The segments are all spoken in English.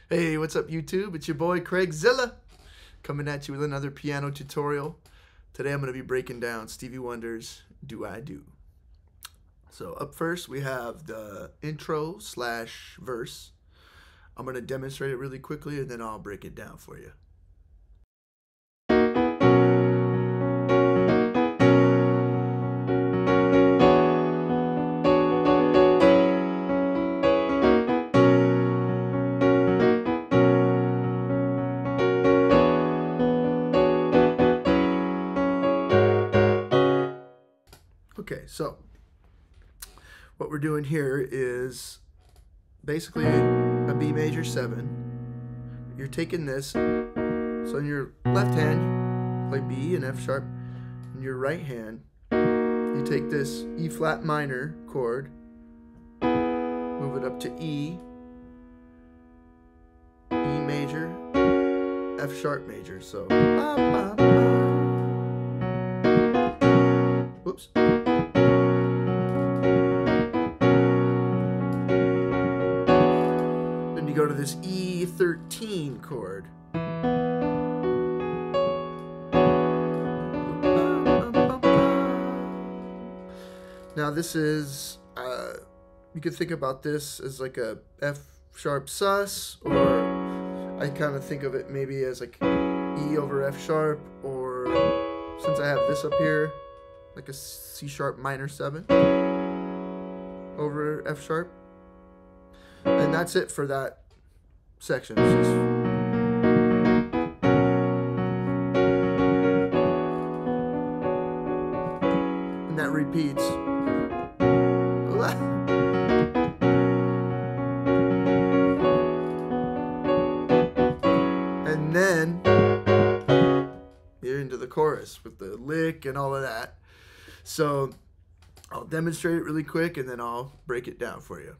Hey, what's up YouTube? It's your boy Craigzilla coming at you with another piano tutorial. Today I'm going to be breaking down Stevie Wonder's Do I Do. So up first we have the intro / verse. I'm going to demonstrate it really quickly and then I'll break it down for you. Okay, so what we're doing here is basically a B major 7. You're taking this, so in your left hand, play B and F sharp. In your right hand, you take this E flat minor chord, move it up to E, E major, F sharp major. So, whoops. Then you go to this E13 chord. Now this is, you could think about this as like a F sharp sus, or I kind of think of it maybe as like E over F sharp, or since I have this up here, like a C sharp minor 7 over F sharp. And that's it for that section. It's just and that repeats. And then you're into the chorus with the lick and all of that. So I'll demonstrate it really quick and then I'll break it down for you.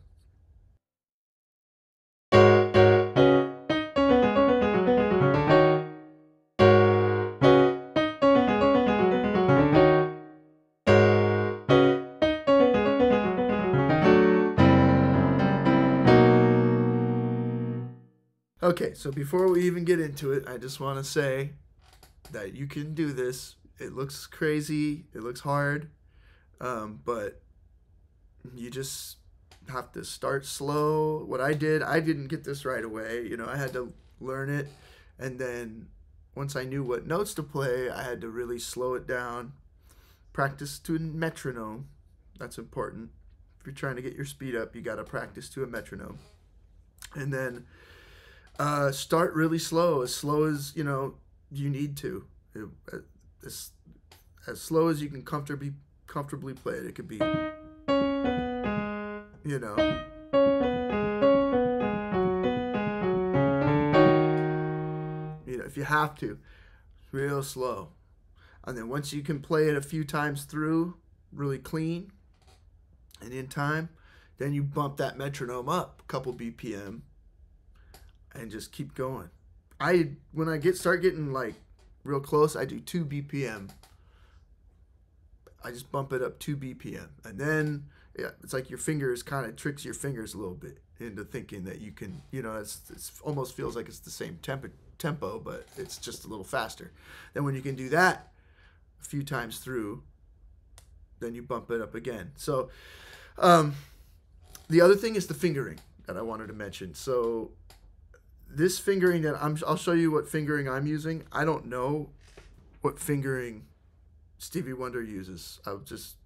Okay, so before we even get into it, I just want to say that you can do this. It looks crazy, it looks hard, but you just have to start slow. What I didn't get this right away. You know, I had to learn it, and then once I knew what notes to play, I had to really slow it down. Practice to a metronome. That's important. If you're trying to get your speed up, you got to practice to a metronome. And then start really slow as you know you need to. As slow as you can comfortably play it. It could be, you know, if you have to, real slow. And then once you can play it a few times through, really clean and in time, then you bump that metronome up a couple BPM. And just keep going. When I start getting like real close, I do 2 BPM. I just bump it up 2 BPM, and then yeah, it's like your fingers kind of tricks your fingers a little bit into thinking that you can, you know, it's almost feels like it's the same tempo, but it's just a little faster. Then when you can do that a few times through, then you bump it up again. So the other thing is the fingering that I wanted to mention. So this fingering that I'll show you what fingering I'm using. I don't know what fingering Stevie Wonder uses. I'll just,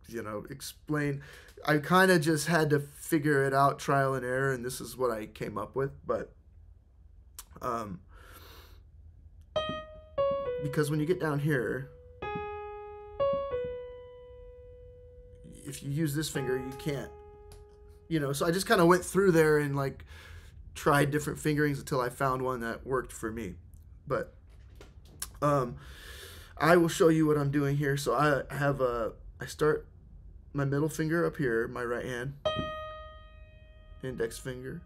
you know, explain. I kind of just had to figure it out, trial and error, and this is what I came up with. But because when you get down here, if you use this finger, you can't, you know. So I just kind of went through there and like tried different fingerings until I found one that worked for me. But I will show you what I'm doing here. So I start my middle finger up here, my right hand, index finger,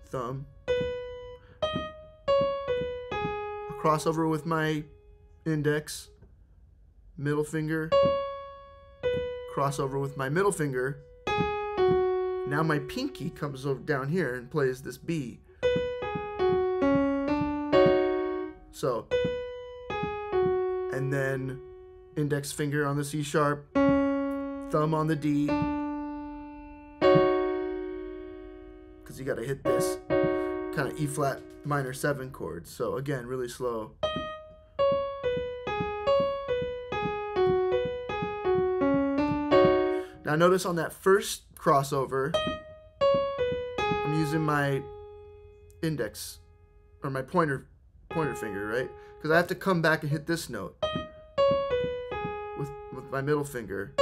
thumb, I'll cross over with my index, middle finger, cross over with my middle finger, Now my pinky comes over down here and plays this B. So, and then index finger on the C sharp, thumb on the D, because you got to hit this kind of E flat minor 7 chord. So again, really slow. Now notice on that first crossover, I'm using my index or my pointer finger, right? Because I have to come back and hit this note with my middle finger.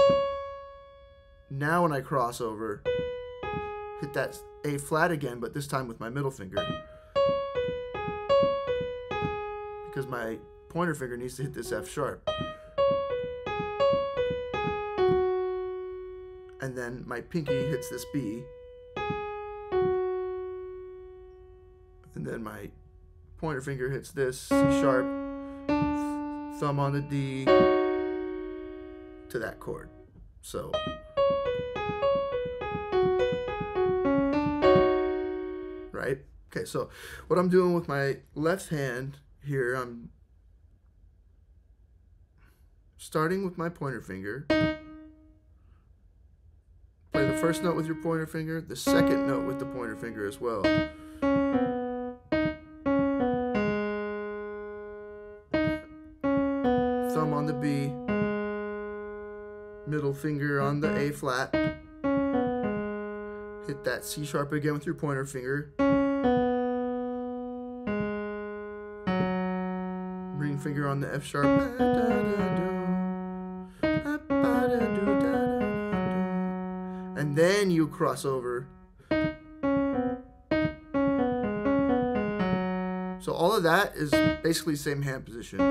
Now when I cross over, hit that A flat again, but this time with my middle finger. Because my pointer finger needs to hit this F sharp. And then my pinky hits this B. And then my pointer finger hits this C sharp, thumb on the D to that chord. So right? Okay, so what I'm doing with my left hand here, I'm starting with my pointer finger. Play the first note with your pointer finger, the second note with the pointer finger as well. Thumb on the B, middle finger on the A flat, hit that C sharp again with your pointer finger, ring finger on the F sharp, and then you cross over. So all of that is basically same hand position.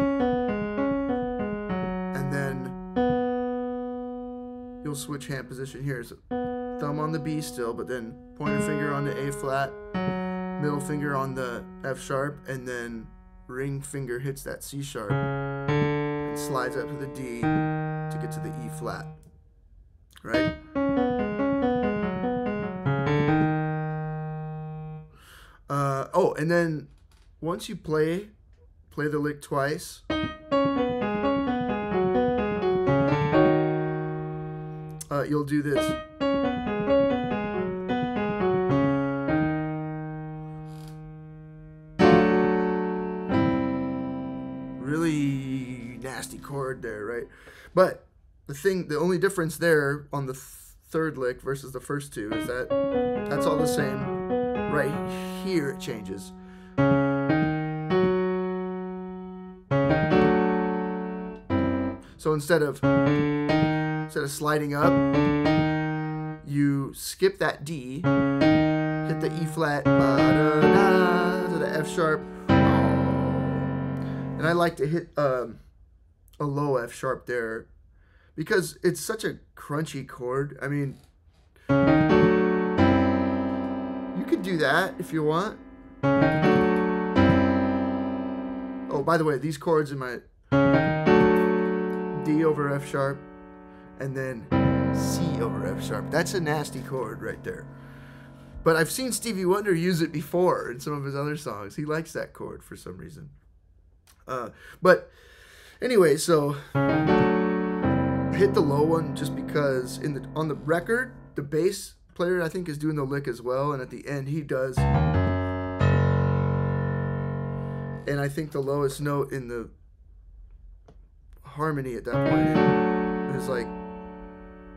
And then you'll switch hand position here. So thumb on the B still, but then pointer finger on the A flat, middle finger on the F sharp, and then ring finger hits that C sharp and slides up to the D to get to the E flat. Right? Oh, and then once you play the lick twice, you'll do this. Really nasty chord there, right? But the only difference there on the third lick versus the first two is that that's all the same. Right here it changes. So instead of sliding up, you skip that D, hit the E flat, to the F sharp, and I like to hit a low F sharp there because it's such a crunchy chord. I mean, you could do that if you want. Oh, by the way, these chords in my D over F sharp and then C over F sharp. That's a nasty chord right there. But I've seen Stevie Wonder use it before in some of his other songs. He likes that chord for some reason. But anyway, so I hit the low one just because on the record, the bass player I think is doing the lick as well, and at the end he does. And I think the lowest note in the harmony at that point is like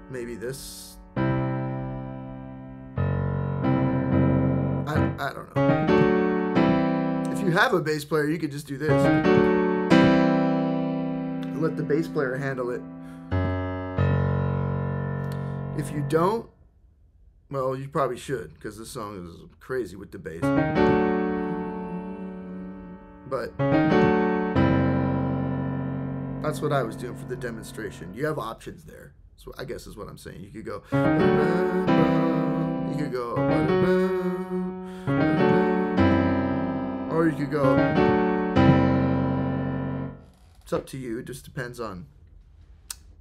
maybe this. I don't know. If you have a bass player, you could just do this and let the bass player handle it. If you don't, well, you probably should, because this song is crazy with the bass. But that's what I was doing for the demonstration. You have options there. So I guess is what I'm saying. You could go. You could go. Or you could go. It's up to you. It just depends on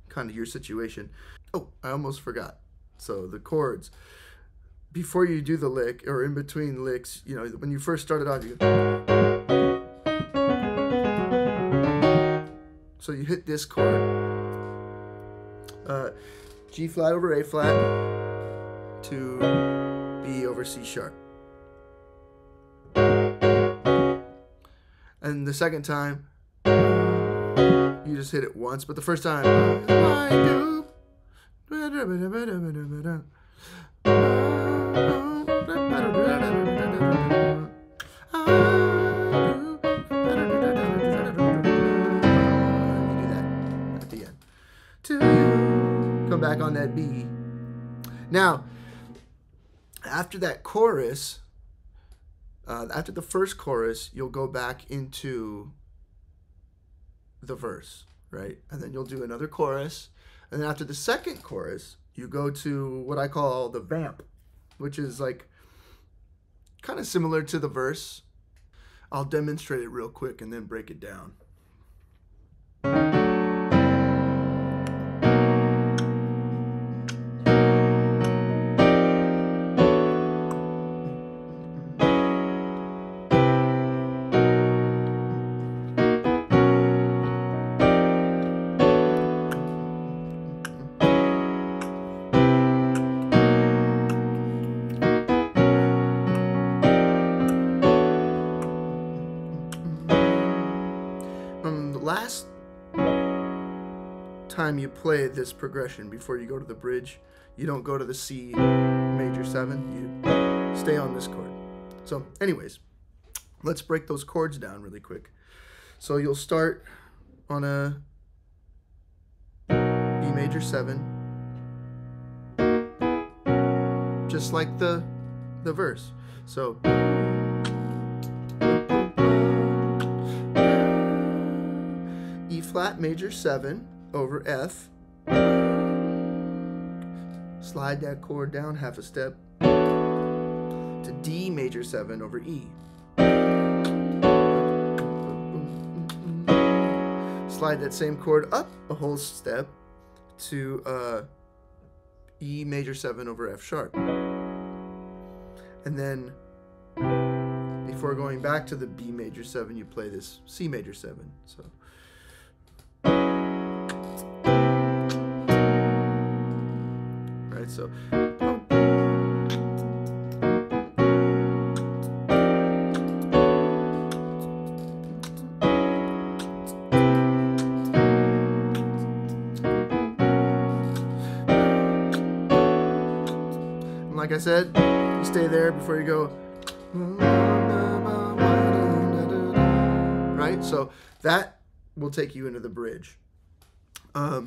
kind of your situation. Oh, I almost forgot. So the chords. before you do the lick, or in between licks, you know, when you first started off, you go. So you hit this chord, G flat over A flat to B over C sharp. And the second time, you just hit it once, but the first time, I do. Come back on that B. Now, after that chorus, after the first chorus, you'll go back into the verse, right? And then you'll do another chorus. And then after the second chorus, you go to what I call the vamp, which is like kind of similar to the verse. I'll demonstrate it real quick and then break it down. Last time you play this progression before you go to the bridge, you don't go to the C major 7, you stay on this chord. So anyways, let's break those chords down really quick. So you'll start on a B major 7, just like the verse. So E flat major 7 over F, slide that chord down half a step to D major 7 over E, slide that same chord up a whole step to E major 7 over F sharp, and then before going back to the B major 7, you play this C major 7. So so and like I said, you stay there before you go, right? So that will take you into the bridge. So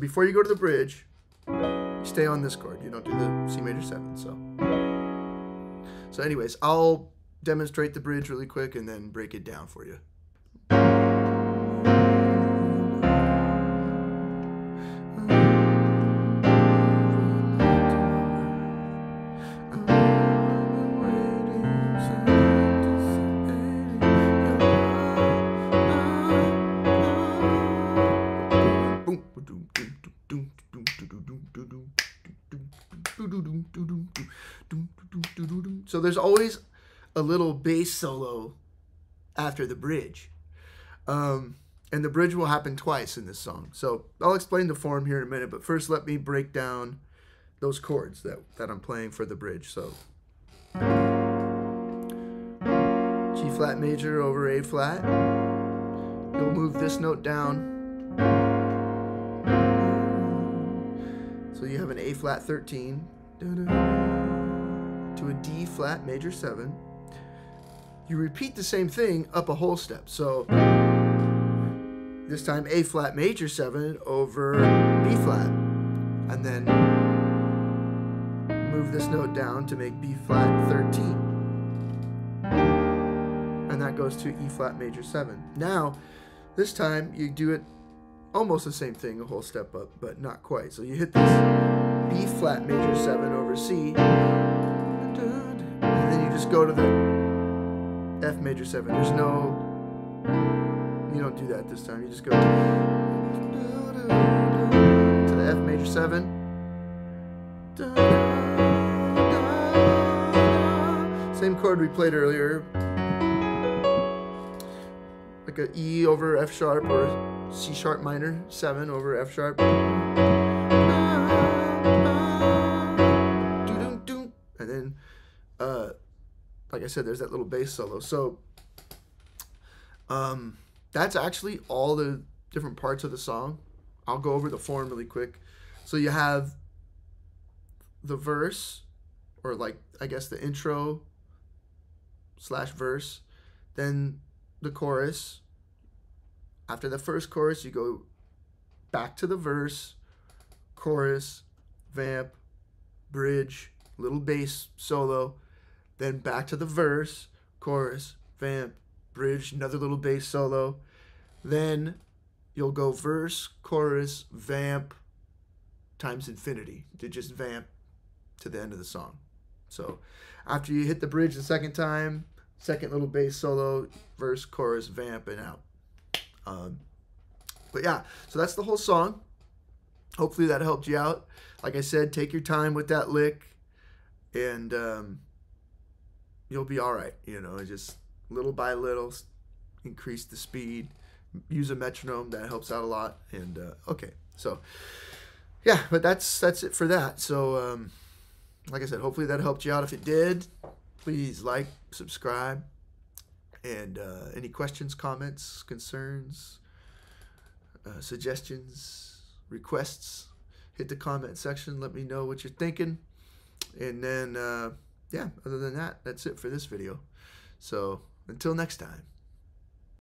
before you go to the bridge, you stay on this chord. You don't do the C major 7. So anyways, I'll demonstrate the bridge really quick and then break it down for you. So there's always a little bass solo after the bridge. And the bridge will happen twice in this song. So I'll explain the form here in a minute, but first let me break down those chords that I'm playing for the bridge. So G flat major over A flat. You'll move this note down. So you have an A flat 13 to a D flat major 7. You repeat the same thing up a whole step. So this time A flat major 7 over B flat, and then move this note down to make B flat 13, and that goes to E flat major 7. Now this time you do it almost the same thing, a whole step up, but not quite. So you hit this B flat major 7 over C, and then you just go to the F major 7. There's no, you don't do that this time. You just go to the F major 7, Same chord we played earlier, like a E over F sharp or C sharp minor 7 over F sharp. And then, like I said, there's that little bass solo. So that's actually all the different parts of the song. I'll go over the form really quick. So you have the verse, or like, I guess the intro / verse, then the chorus. After the first chorus, you go back to the verse, chorus, vamp, bridge, little bass solo, then back to the verse, chorus, vamp, bridge, another little bass solo. Then you'll go verse, chorus, vamp, times infinity to just vamp to the end of the song. So after you hit the bridge the second time, second little bass solo, verse, chorus, vamp, and out. But yeah, so that's the whole song. Hopefully that helped you out. Like I said, take your time with that lick, and you'll be all right. You know, just little by little, increase the speed, use a metronome. That helps out a lot. And okay, so yeah, but that's it for that. So like I said, hopefully that helped you out. If it did, please like, subscribe, and any questions, comments, concerns, suggestions, requests, hit the comment section. Let me know what you're thinking. And then, yeah, other than that, that's it for this video. So until next time.